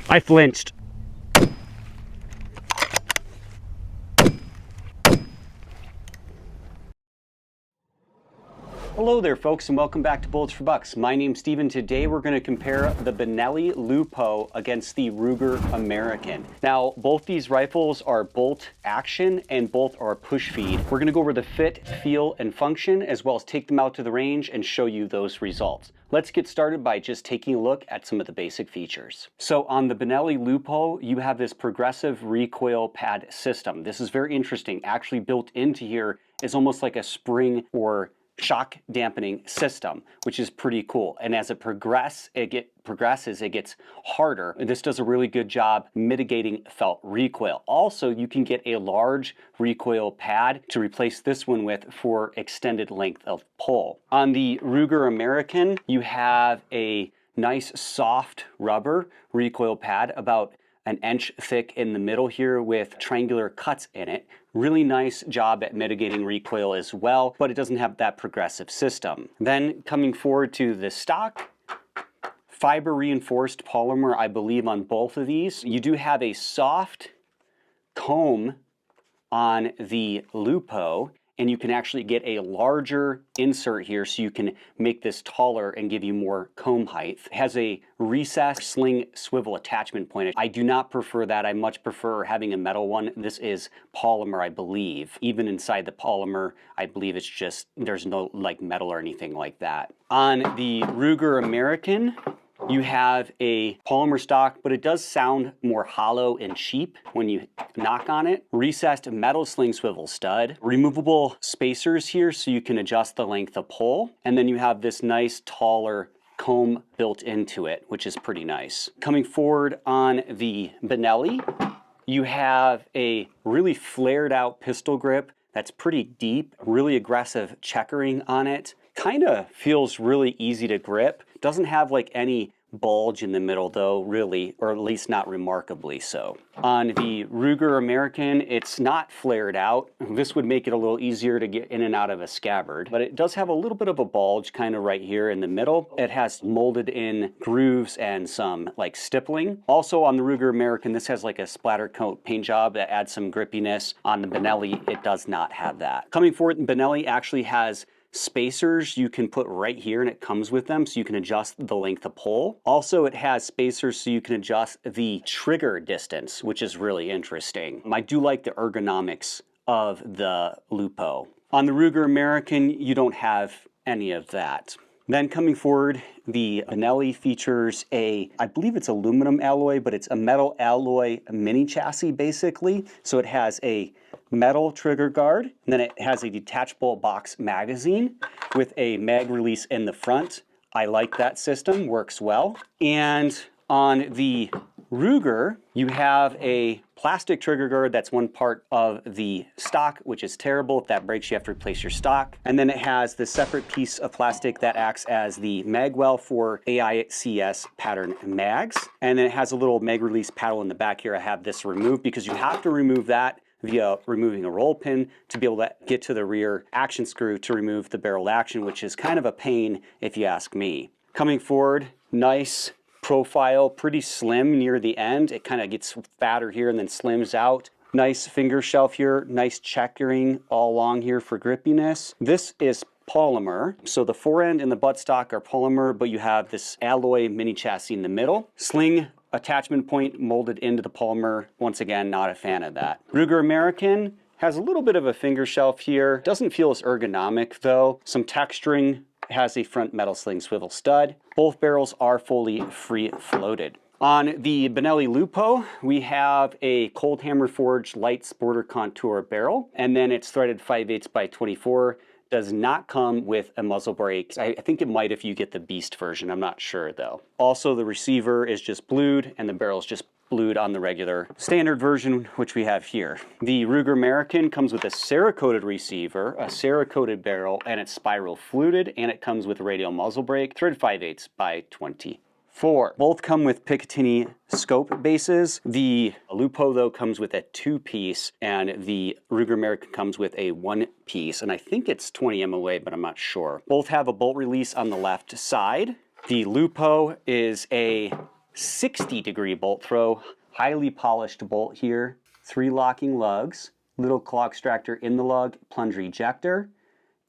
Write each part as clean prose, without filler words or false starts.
I flinched. Hello there folks, and welcome back to Bullets for Bucks. My name's Steven. Today we're going to compare the Benelli LUPO against the Ruger American. Now, both these rifles are bolt action and both are push feed. We're going to go over the fit, feel, and function, as well as take them out to the range and show you those results. Let's get started by just taking a look at some of the basic features. So on the Benelli LUPO, you have this progressive recoil pad system. This is very interesting. Actually built into here is almost like a spring or shock dampening system, which is pretty cool. And as it progresses, it gets harder. And this does a really good job mitigating felt recoil. Also, you can get a large recoil pad to replace this one with for extended length of pull. On the Ruger American, you have a nice soft rubber recoil pad, about an inch thick in the middle here with triangular cuts in it. Really nice job at mitigating recoil as well, but it doesn't have that progressive system. Then coming forward to the stock, fiber reinforced polymer, I believe, on both of these. You do have a soft comb on the LUPO, and you can actually get a larger insert here so you can make this taller and give you more comb height. It has a recessed sling swivel attachment point. I do not prefer that. I much prefer having a metal one. This is polymer, I believe. Even inside the polymer, I believe it's just, there's no like metal or anything like that. On the Ruger American, you have a polymer stock, but it does sound more hollow and cheap when you knock on it. Recessed metal sling swivel stud. Removable spacers here so you can adjust the length of pull. And then you have this nice taller comb built into it, which is pretty nice. Coming forward on the Benelli, you have a really flared out pistol grip that's pretty deep, really aggressive checkering on it. Kind of feels really easy to grip. Doesn't have like any bulge in the middle though, really, or at least not remarkably so. On the Ruger American, it's not flared out. This would make it a little easier to get in and out of a scabbard, but it does have a little bit of a bulge kind of right here in the middle. It has molded in grooves and some like stippling. Also on the Ruger American, this has like a splatter coat paint job that adds some grippiness. On the Benelli, it does not have that. Coming forward, Benelli actually has spacers you can put right here, and it comes with them so you can adjust the length of pull. Also, it has spacers so you can adjust the trigger distance, which is really interesting. I do like the ergonomics of the LUPO. On the Ruger American, you don't have any of that. Then coming forward, the Benelli features a, I believe it's aluminum alloy, but it's a metal alloy mini chassis basically. So it has a metal trigger guard, and then it has a detachable box magazine with a mag release in the front. I like that system, works well. And on the Ruger, you have a plastic trigger guard that's one part of the stock, which is terrible. If that breaks, you have to replace your stock. And then it has this separate piece of plastic that acts as the mag well for AICS pattern mags. And then it has a little mag release paddle in the back here. I have this removed because you have to remove that via removing a roll pin to be able to get to the rear action screw to remove the barrel action, which is kind of a pain if you ask me. Coming forward, nice profile, pretty slim near the end. It kind of gets fatter here and then slims out. Nice finger shelf here, nice checkering all along here for grippiness. This is polymer. So the forend and the buttstock are polymer, but you have this alloy mini chassis in the middle. Sling attachment point molded into the polymer. Once again, not a fan of that. Ruger American has a little bit of a finger shelf here. Doesn't feel as ergonomic though. Some texturing. Has a front metal sling swivel stud. Both barrels are fully free floated. On the Benelli LUPO, we have a cold hammer forged light sporter contour barrel, and then it's threaded 5/8 by 24. Does not come with a muzzle brake. I think it might if you get the Beast version. I'm not sure though. Also, the receiver is just blued and the barrel is just blued on the regular standard version, which we have here. The Ruger American comes with a Cerakoted receiver, a Cerakoted barrel, and it's spiral fluted, and it comes with a radial muzzle brake, threaded 5/8 by 24. Both come with Picatinny scope bases. The LUPO though comes with a 2-piece, and the Ruger American comes with a 1-piece, and I think it's 20 MOA, but I'm not sure. Both have a bolt release on the left side. The LUPO is a 60-degree bolt throw, highly polished bolt here, 3 locking lugs, little claw extractor in the lug, plunger ejector,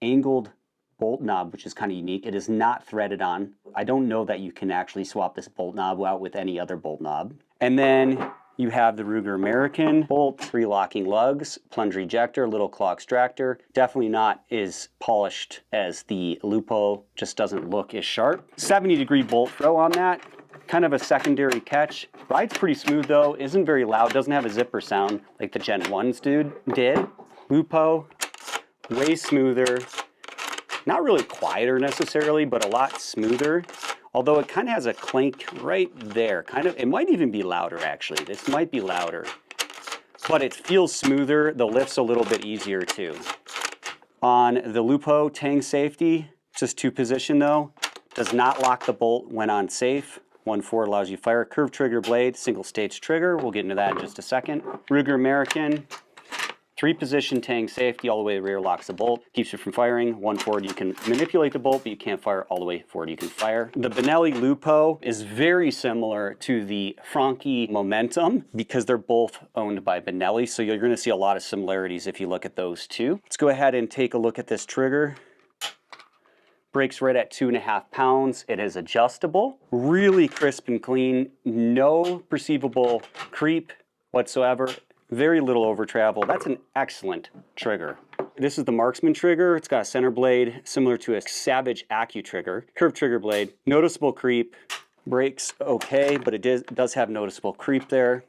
angled bolt knob, which is kind of unique. It is not threaded on. I don't know that you can actually swap this bolt knob out with any other bolt knob. And then you have the Ruger American bolt, 3 locking lugs, plunger ejector, little claw extractor. Definitely not as polished as the Lupo, just doesn't look as sharp. 70-degree bolt throw on that. Kind of a secondary catch. Rides pretty smooth though, isn't very loud, doesn't have a zipper sound like the Gen 1s did. Lupo, way smoother. Not really quieter necessarily, but a lot smoother. Although it kind of has a clank right there. It might even be louder actually. This might be louder. But it feels smoother. The lift's a little bit easier too. On the Lupo tang safety, just 2-position though. Does not lock the bolt when on safe. 1.4 allows you fire. Curved trigger blade, single stage trigger. We'll get into that in just a second. Ruger American. 3-position tang safety, all the way to the rear locks the bolt, keeps you from firing. 1 forward, you can manipulate the bolt, but you can't fire all the way forward, you can fire. The Benelli Lupo is very similar to the Franchi Momentum because they're both owned by Benelli, so you're gonna see a lot of similarities if you look at those two. Let's go ahead and take a look at this trigger. Brakes right at 2.5 pounds. It is adjustable, really crisp and clean, no perceivable creep whatsoever. Very little over travel. That's an excellent trigger. This is the Marksman trigger. It's got a center blade similar to a Savage Accu trigger. Curved trigger blade, noticeable creep. Brakes okay, but it does have noticeable creep there.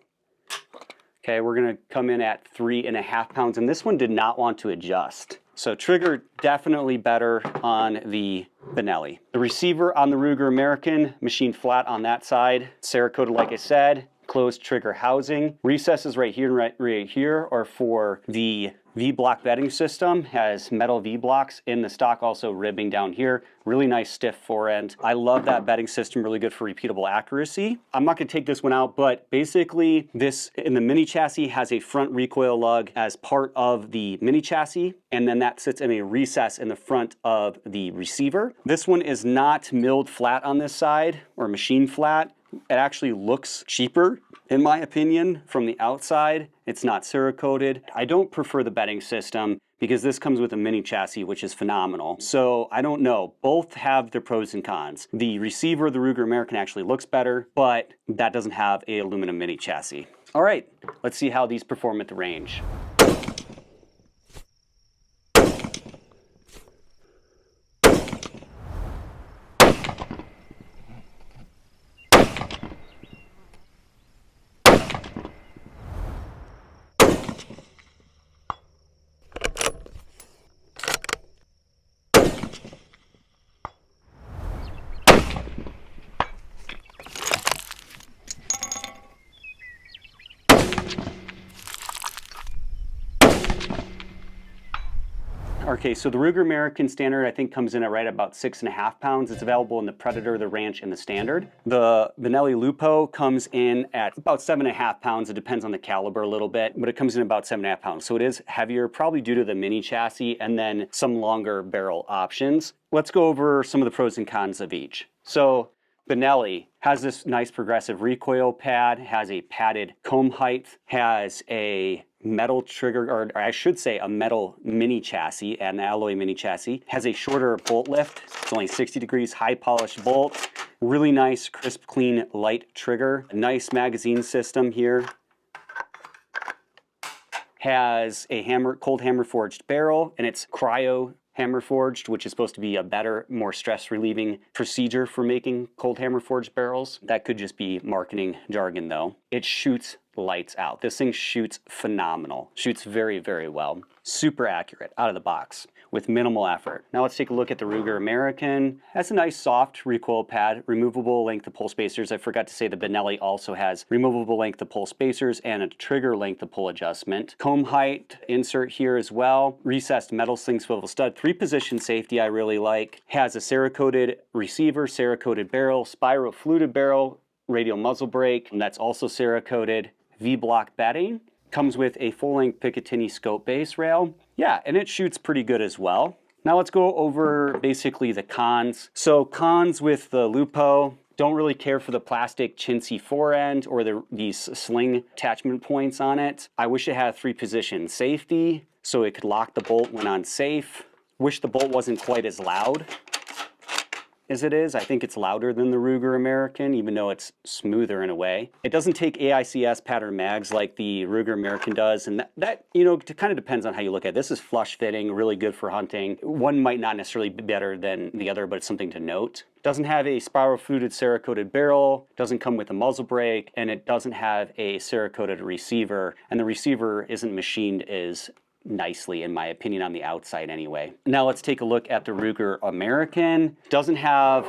Okay, we're gonna come in at 3.5 pounds, and this one did not want to adjust. So trigger definitely better on the Benelli. The receiver on the Ruger American, machined flat on that side. Cerakoted, like I said. Closed trigger housing. Recesses right here and right here are for the V-block bedding system. Has metal V-blocks in the stock, also ribbing down here. Really nice stiff forend. I love that bedding system, really good for repeatable accuracy. I'm not gonna take this one out, but basically this in the mini chassis has a front recoil lug as part of the mini chassis, and then that sits in a recess in the front of the receiver. This one is not milled flat on this side or machine flat. It actually looks cheaper, in my opinion, from the outside. It's not Cerakoted. I don't prefer the bedding system because this comes with a mini chassis, which is phenomenal. So I don't know. Both have their pros and cons. The receiver, the Ruger American, actually looks better, but that doesn't have an aluminum mini chassis. All right, let's see how these perform at the range. Okay, so the Ruger American Standard I think comes in at right about 6.5 pounds. It's available in the Predator, the Ranch, and the Standard. The Benelli Lupo comes in at about 7.5 pounds. It depends on the caliber a little bit, but it comes in about 7.5 pounds. So it is heavier, probably due to the mini chassis and then some longer barrel options. Let's go over some of the pros and cons of each. So Benelli has this nice progressive recoil pad, has a padded comb height, has a metal trigger, or I should say a metal mini chassis, an alloy mini chassis, has a shorter bolt lift. It's only 60 degrees, high polished bolts, really nice, crisp, clean, light trigger. A nice magazine system here. Has a cold hammer forged barrel, and it's cryo hammer forged, which is supposed to be a better, more stress relieving procedure for making cold hammer forged barrels. That could just be marketing jargon though. It shoots lights out. This thing shoots phenomenal. Shoots very, very well. Super accurate out of the box with minimal effort. Now let's take a look at the Ruger American. Has a nice soft recoil pad, removable length of pull spacers. I forgot to say the Benelli also has removable length of pull spacers and a trigger length of pull adjustment. Comb height insert here as well. Recessed metal sling swivel stud. 3-position safety I really like. Has a Cerakoted receiver, Cerakoted barrel, spiral fluted barrel, radial muzzle brake, and that's also Cerakoted. V-block bedding. Comes with a full-length Picatinny scope base rail. Yeah, and it shoots pretty good as well. Now let's go over basically the cons. So cons with the Lupo, Don't really care for the plastic chintzy forend or these sling attachment points on it. I wish it had 3-position safety so it could lock the bolt when unsafe. Wish the bolt wasn't quite as loud as it is. I think it's louder than the Ruger American, even though it's smoother in a way. It doesn't take AICS pattern mags like the Ruger American does, and that you know, it kind of depends on how you look at it. This is flush fitting, really good for hunting. One might not necessarily be better than the other, but it's something to note. Doesn't have a spiral fluted Cerakoted barrel, doesn't come with a muzzle brake, and it doesn't have a Cerakoted receiver, and the receiver isn't machined as nicely, in my opinion, on the outside anyway. Now let's take a look at the Ruger American. Doesn't have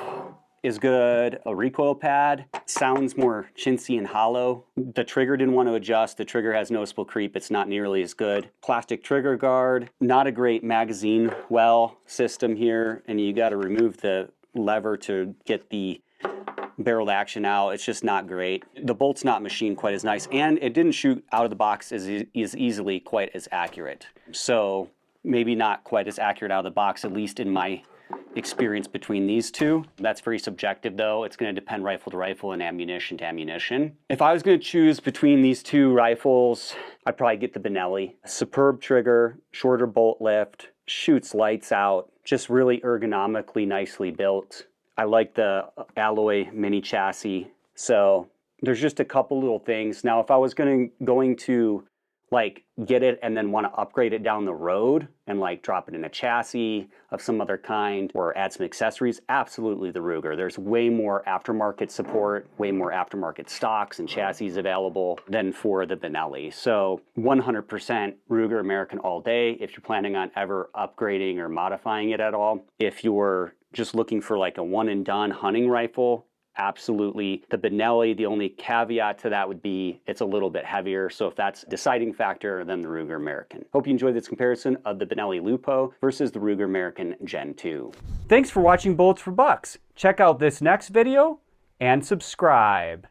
as good a recoil pad. Sounds more chintzy and hollow. The trigger didn't want to adjust. The trigger has noticeable creep. It's not nearly as good. Plastic trigger guard. Not a great magazine well system here, and you got to remove the lever to get the barreled action out. It's just not great. The bolt's not machined quite as nice, and it didn't shoot out of the box as easily quite as accurate. So maybe not quite as accurate out of the box, at least in my experience between these two. That's very subjective though. It's going to depend rifle to rifle and ammunition to ammunition. If I was going to choose between these two rifles, I'd probably get the Benelli. Superb trigger, shorter bolt lift, shoots lights out, just really ergonomically nicely built. I like the alloy mini chassis. So there's just a couple little things. Now, if I was going to like get it and then want to upgrade it down the road and like drop it in a chassis of some other kind or add some accessories, absolutely the Ruger. There's way more aftermarket support, way more aftermarket stocks and chassis available than for the Benelli. So 100% Ruger American all day if you're planning on ever upgrading or modifying it at all. If you're just looking for like a one and done hunting rifle, absolutely the Benelli. The only caveat to that would be it's a little bit heavier. So if that's a deciding factor, then the Ruger American. Hope you enjoyed this comparison of the Benelli LUPO versus the Ruger American Gen 2. Thanks for watching Bullets for Bucks. Check out this next video and subscribe.